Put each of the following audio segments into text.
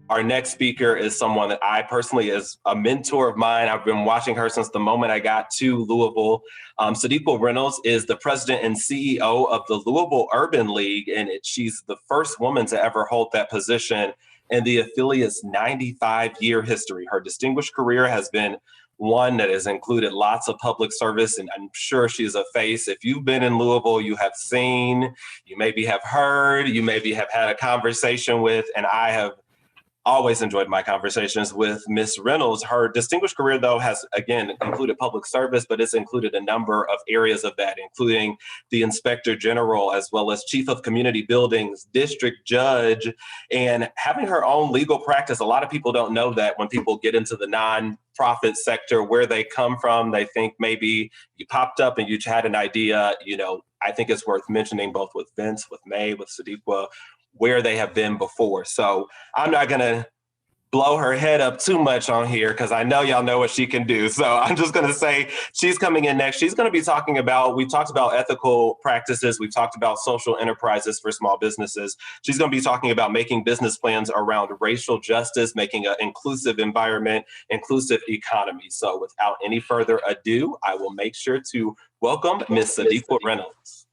Our next speaker is someone that I personally is a mentor of mine. I've been watching her since the moment I got to Louisville. Sadiqa Reynolds is the president and CEO of the Louisville Urban League, and she's the first woman to ever hold that position in the affiliate's 95-year history. Her distinguished career has been one that has included lots of public service, and I'm sure she's a face. If you've been in Louisville, you have seen, you maybe have heard, you maybe have had a conversation with, and I have always enjoyed my conversations with Miss Reynolds. Her distinguished career, though, has, again, included public service, but it's included a number of areas of that, including the Inspector General, as well as Chief of Community Buildings, District Judge, and having her own legal practice. A lot of people don't know that when people get into the nonprofit sector, where they come from, they think maybe you popped up and you had an idea. I think it's worth mentioning, both with Vince, with May, with Sadiqa, where they have been before. So I'm not going to blow her head up too much on here because I know y'all know what she can do. So I'm just going to say she's coming in next. She's going to be talking about, we talked about ethical practices. We've talked about social enterprises for small businesses. She's going to be talking about making business plans around racial justice, making an inclusive environment, inclusive economy. So without any further ado, I will make sure to welcome Ms. Sadiqa Reynolds.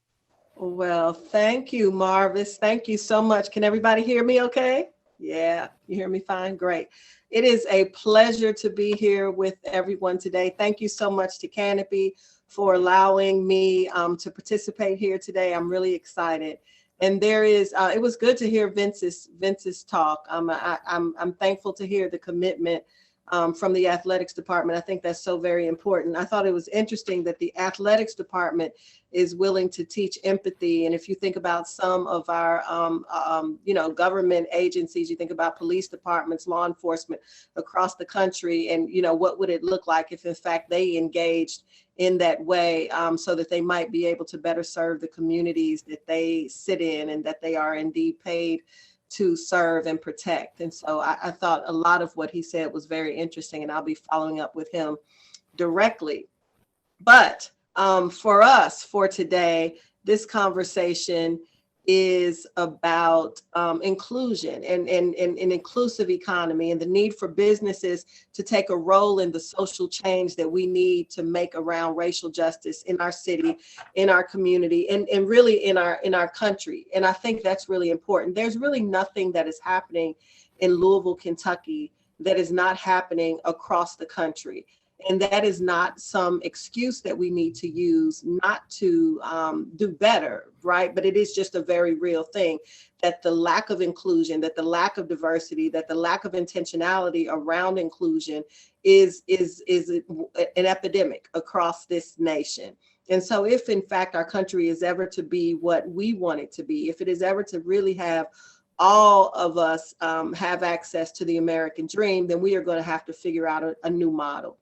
Well, thank you, Marvis. Thank you so much. Can everybody hear me okay? Yeah, you hear me fine? Great. It is a pleasure to be here with everyone today. Thank you so much to Canopy for allowing me to participate here today. I'm really excited. And it was good to hear Vince's talk. I'm thankful to hear the commitment from the athletics department. I think that's so very important. I thought it was interesting that the athletics department is willing to teach empathy. And if you think about some of our, government agencies, you think about police departments, law enforcement across the country, and, what would it look like if in fact they engaged in that way, so that they might be able to better serve the communities that they sit in and that they are indeed paid to serve and protect. And so I thought a lot of what he said was very interesting, and I'll be following up with him directly. But for today, this conversation is about inclusion and inclusive economy, and the need for businesses to take a role in the social change that we need to make around racial justice in our city, in our community, and really in our country. And I think that's really important. There's really nothing that is happening in Louisville, Kentucky that is not happening across the country. And that is not some excuse that we need to use not to do better, right? But it is just a very real thing, that the lack of inclusion, that the lack of diversity, that the lack of intentionality around inclusion is an epidemic across this nation. And so if in fact our country is ever to be what we want it to be, if it is ever to really have all of us have access to the American dream, then we are going to have to figure out a new model.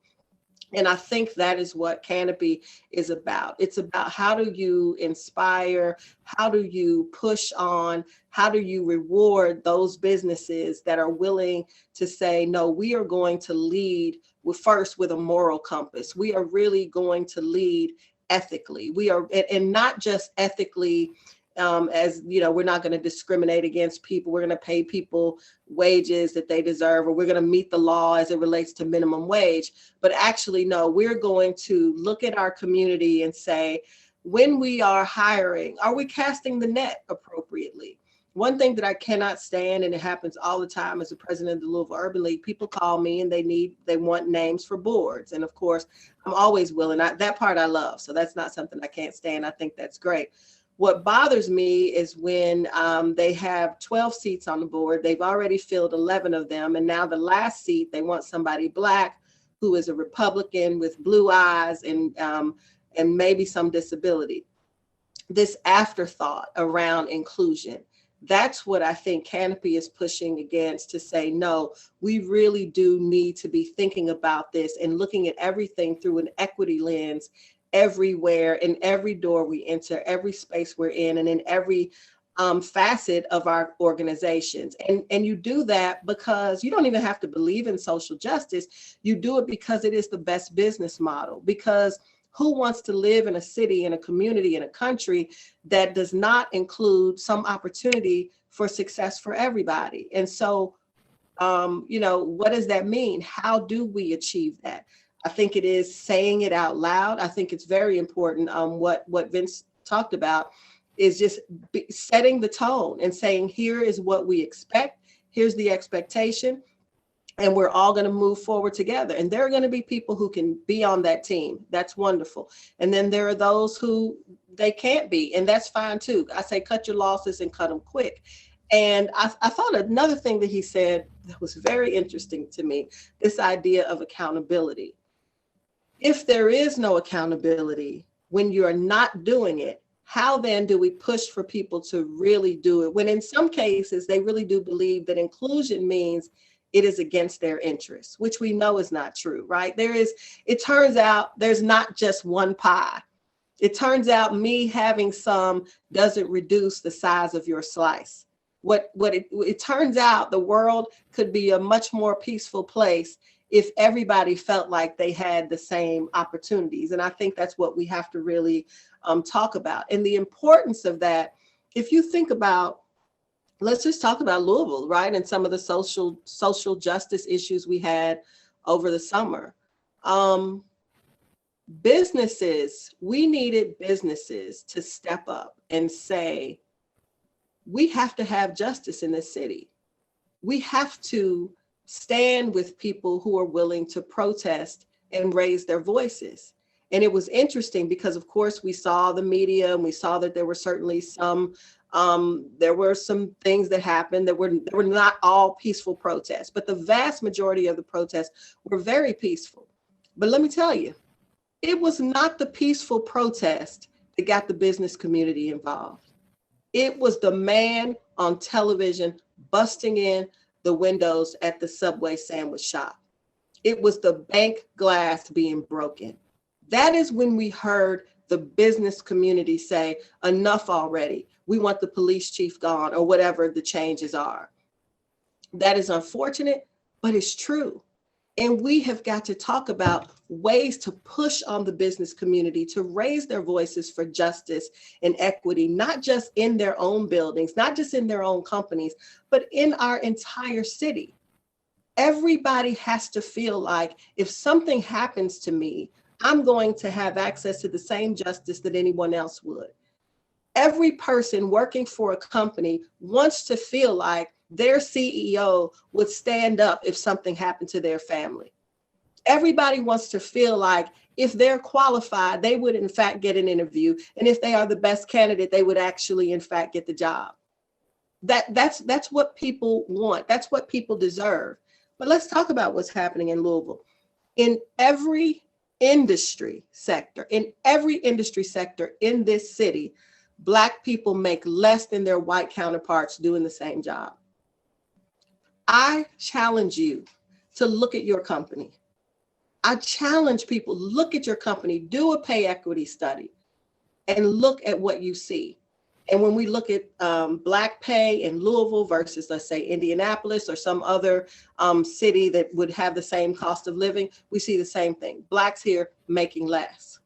And I think that is what Canopy is about. It's about how do you inspire, how do you push on, how do you reward those businesses that are willing to say, no, we are going to lead first with a moral compass. We are really going to lead ethically. We are, and not just ethically, as we're not going to discriminate against people. We're going to pay people wages that they deserve, or we're going to meet the law as it relates to minimum wage. But actually, no, we're going to look at our community and say, when we are hiring, are we casting the net appropriately? One thing that I cannot stand, and it happens all the time as the president of the Louisville Urban League, people call me and they want names for boards. And of course, I'm always willing. That part I love. So that's not something I can't stand. I think that's great. What bothers me is when they have 12 seats on the board, they've already filled 11 of them, and now the last seat, they want somebody Black who is a Republican with blue eyes and maybe some disability. This afterthought around inclusion, that's what I think Canopy is pushing against, to say, no, we really do need to be thinking about this and looking at everything through an equity lens everywhere, in every door we enter, every space we're in, and in every facet of our organizations. And you do that because you don't even have to believe in social justice. You do it because it is the best business model. Because who wants to live in a city, in a community, in a country that does not include some opportunity for success for everybody? And so What does that mean? How do we achieve that? I think it is saying it out loud. I think it's very important. What Vince talked about is just setting the tone and saying, here is what we expect. Here's the expectation. And we're all going to move forward together. And there are going to be people who can be on that team. That's wonderful. And then there are those who they can't be. And that's fine too. I say, cut your losses and cut them quick. And I thought another thing that he said that was very interesting to me, this idea of accountability. If there is no accountability, when you're not doing it, how then do we push for people to really do it? When in some cases, they really do believe that inclusion means it is against their interests, which we know is not true, right? It turns out there's not just one pie. It turns out me having some doesn't reduce the size of your slice. It turns out the world could be a much more peaceful place if everybody felt like they had the same opportunities. And I think that's what we have to really talk about. And the importance of that, if you think about, let's just talk about Louisville, right? And some of the social justice issues we had over the summer. We needed businesses to step up and say, we have to have justice in this city. We have to stand with people who are willing to protest and raise their voices. And it was interesting because, of course, we saw the media and we saw that there were certainly some things that happened that were not all peaceful protests, but the vast majority of the protests were very peaceful. But let me tell you, it was not the peaceful protest that got the business community involved. It was the man on television busting in the windows at the Subway sandwich shop. It was the bank glass being broken. That is when we heard the business community say, enough already. We want the police chief gone, or whatever the changes are. That is unfortunate, but it's true. And we have got to talk about ways to push on the business community to raise their voices for justice and equity, not just in their own buildings, not just in their own companies, but in our entire city. Everybody has to feel like if something happens to me, I'm going to have access to the same justice that anyone else would. Every person working for a company wants to feel like their CEO would stand up if something happened to their family. Everybody wants to feel like if they're qualified, they would in fact get an interview. And if they are the best candidate, they would actually in fact get the job. That's what people want. That's what people deserve. But let's talk about what's happening in Louisville. In every industry sector in this city, Black people make less than their white counterparts doing the same job. I challenge you to look at your company. I challenge people, look at your company, do a pay equity study and look at what you see. And when we look at Black pay in Louisville versus, let's say, Indianapolis or some other city that would have the same cost of living, we see the same thing. Blacks here making less.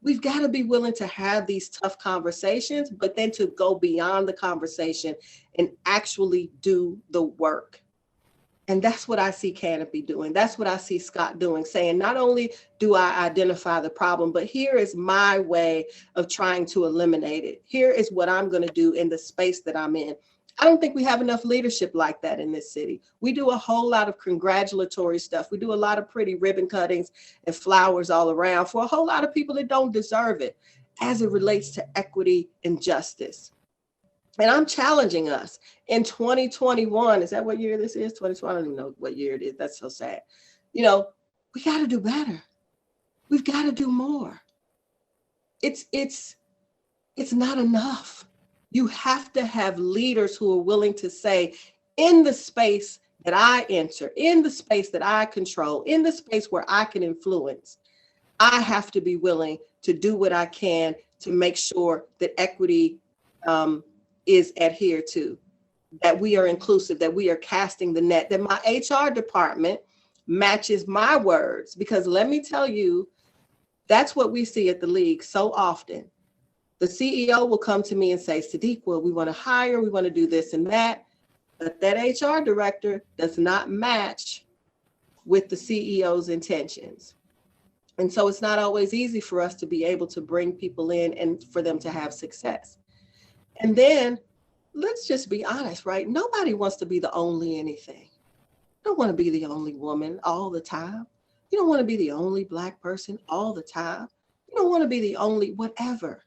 We've got to be willing to have these tough conversations, but then to go beyond the conversation and actually do the work. And that's what I see Canopy doing. That's what I see Scott doing, saying, not only do I identify the problem, but here is my way of trying to eliminate it. Here is what I'm going to do in the space that I'm in. I don't think we have enough leadership like that in this city. We do a whole lot of congratulatory stuff. We do a lot of pretty ribbon cuttings and flowers all around for a whole lot of people that don't deserve it as it relates to equity and justice. And I'm challenging us in 2021. Is that what year this is? 2020? I don't even know what year it is. That's so sad. We got to do better. We've got to do more. It's not enough. You have to have leaders who are willing to say, in the space that I enter, in the space that I control, in the space where I can influence, I have to be willing to do what I can to make sure that equity is adhered to, that we are inclusive, that we are casting the net, that my HR department matches my words. Because let me tell you, that's what we see at the league so often. The CEO will come to me and say, Sadiqa, we want to hire, we want to do this and that. but that HR director does not match with the CEO's intentions. And so it's not always easy for us to be able to bring people in and for them to have success. And then let's just be honest, right? Nobody wants to be the only anything. You don't want to be the only woman all the time. You don't want to be the only Black person all the time. You don't want to be the only whatever.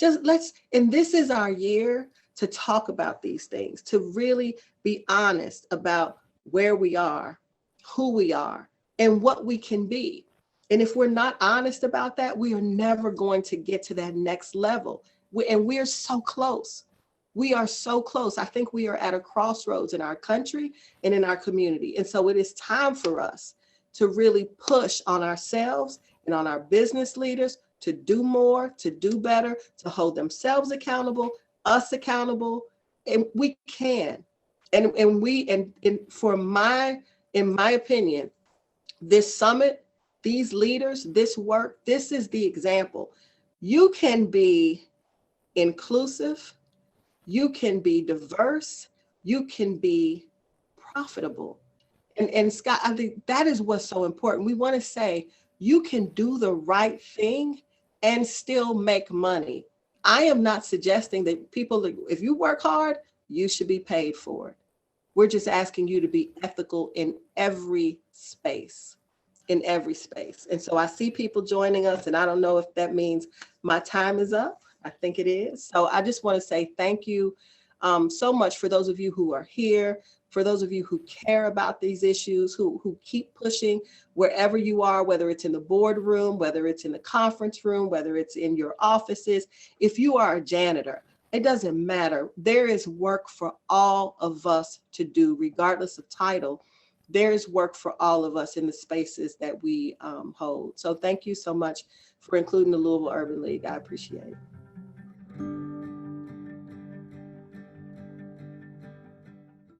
And this is our year to talk about these things, to really be honest about where we are, who we are, and what we can be. And if we're not honest about that, we are never going to get to that next level. And we're so close. We are so close. I think we are at a crossroads in our country and in our community. And so it is time for us to really push on ourselves and on our business leaders to do more, to do better, to hold themselves accountable, us accountable, and we can. And in my opinion, this summit, these leaders, this work, this is the example. You can be inclusive, you can be diverse, you can be profitable. And Scott, I think that is what's so important. We want to say you can do the right thing and still make money. I am not suggesting that people, if you work hard, you should be paid for it. We're just asking you to be ethical in every space, And so I see people joining us, and I don't know if that means my time is up. I think it is. So I just want to say thank you so much for those of you who are here, for those of you who care about these issues, who keep pushing wherever you are, whether it's in the boardroom, whether it's in the conference room, whether it's in your offices. If you are a janitor, it doesn't matter. There is work for all of us to do, regardless of title. There is work for all of us in the spaces that we hold. So thank you so much for including the Louisville Urban League. I appreciate it.